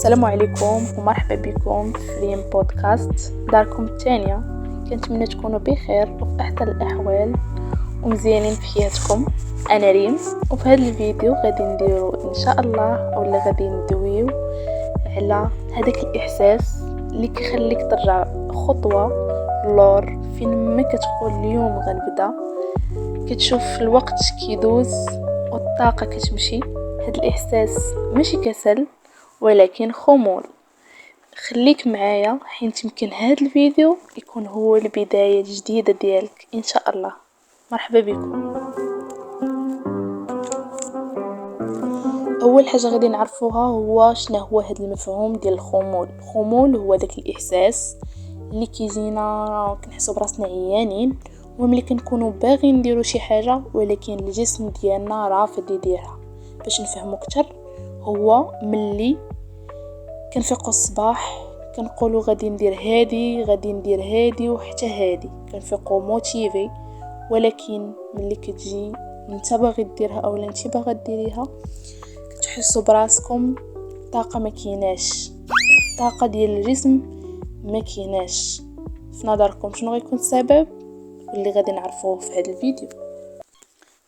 السلام عليكم ومرحبا بكم في ريم بودكاست داركم الثانية. كنتمنى تكونوا بخير وفي احسن الاحوال ومزيانين في حياتكم. انا ريم، وفي هذا الفيديو غادي نديرو ان شاء الله اولا غادي ندويو على هذاك الاحساس اللي كيخليك ترجع خطوه لور فين ما كتقول اليوم غنبدا. كتشوف الوقت كيدوز والطاقه كتمشي. هذا الاحساس ماشي كسل ولكن خمول. خليك معايا حيت يمكن هذا الفيديو يكون هو البداية الجديدة ديالك ان شاء الله. مرحبا بكم. اول حاجة غادي نعرفوها هو شنو هو هذا المفهوم ديال الخمول. الخمول هو داك الاحساس اللي كيجينا كنحسوا براسنا عيانين وملي كنكونوا باغيين نديروا شي حاجة ولكن الجسم ديالنا رافض يديرها. باش نفهموا اكثر، هو ملي كنفيقوا الصباح كنقولوا غادي ندير هادي وحتى هادي، كنفيقوا موتيفي، ولكن ملي كتجي انت باغي ديرها اولا انت باغا ديريها كتحسوا براسكم الطاقه ما كيناش، الطاقه ديال الجسم ما كيناش. في نظركم شنو غيكون السبب اللي غادي نعرفوه في هذا الفيديو؟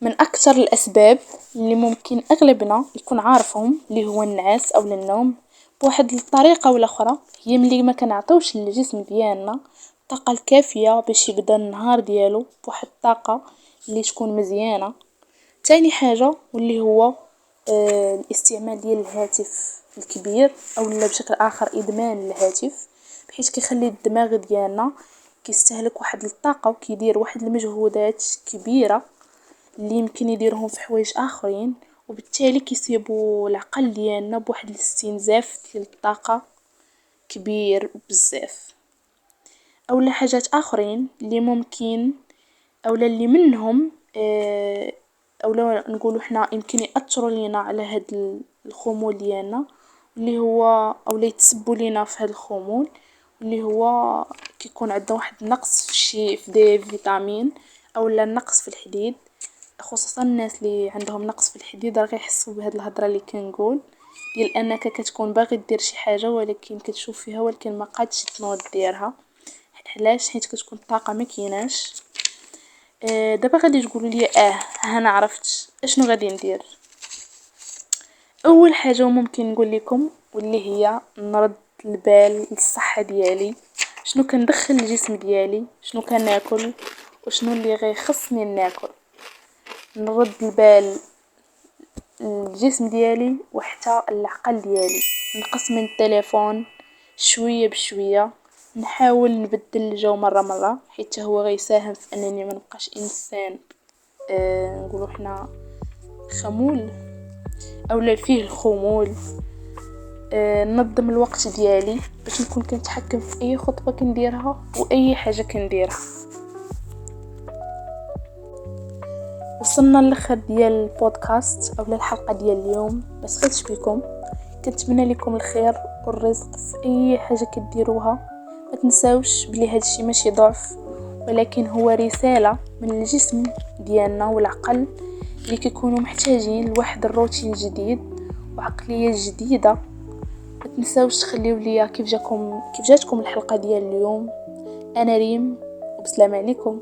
من اكثر الاسباب اللي ممكن اغلبنا يكون عارفهم اللي هو النعاس او النوم بواحد الطريقه ولا اخرى، هي ملي ما كنعطيوش للجسم ديالنا الطاقه الكافيه باش يبدا النهار ديالو بواحد الطاقه اللي تكون مزيانه. تاني حاجه واللي هو الاستعمال ديال الهاتف الكبير او بشكل اخر ادمان الهاتف، بحيث كيخلي الدماغ ديالنا كيستهلك واحد الطاقه وكيدير واحد المجهودات كبيره اللي يمكن يديرهم في حوايج اخرين، وبالتالي كيصيبوا العقل ديالنا بواحد الاستنزاف ديال الطاقه كبير بزاف. اولا حاجات اخرين اللي ممكن اولا اللي منهم اولا نقولوا احنا يمكن ياثروا لينا على هاد الخمول ديالنا، اللي هو اولا يتسبوا لينا في هاد الخمول، اللي هو كيكون عندنا واحد النقص في دي فيتامين اولا النقص في الحديد. خصوصا الناس اللي عندهم نقص في الحديد راه يحسوا بهاد الهضره اللي كنقول ديال انك كتكون باغي دير شي حاجه ولكن كتشوف فيها ولكن ما قادش تنوض ديرها. علاش؟ حيت كتكون الطاقه ما كيناش. دابا غادي تقولوا لي انا عرفت اشنو غادي ندير. اول حاجه ممكن نقول لكم واللي هي نرد البال للصحه ديالي، شنو كندخل الجسم ديالي، شنو كناكل وشنو اللي غيخصني ناكل. نرد البال الجسم ديالي وحتى العقل ديالي، نقص من التليفون شويه بشويه، نحاول نبدل الجو مره حيت هو غيساهم في انني ما نبقاش انسان نقولوا احنا خمول اولا فيه الخمول. ننظم الوقت ديالي باش نكون كنتحكم في اي خطوه كنديرها واي حاجه كنديرها. وصلنا للاخر ديال البودكاست او الحلقه ديال اليوم. بس خدش بكم، كنتمنى لكم الخير والرزق في اي حاجه كديروها. ما تنساوش بلي هذا الشيء ماشي ضعف ولكن هو رساله من الجسم ديالنا والعقل اللي كيكونوا محتاجين لواحد الروتين جديد وعقليه جديده. ما تنساوش تخليو ليا كيف جاتكم الحلقه ديال اليوم. انا ريم وبسلام عليكم.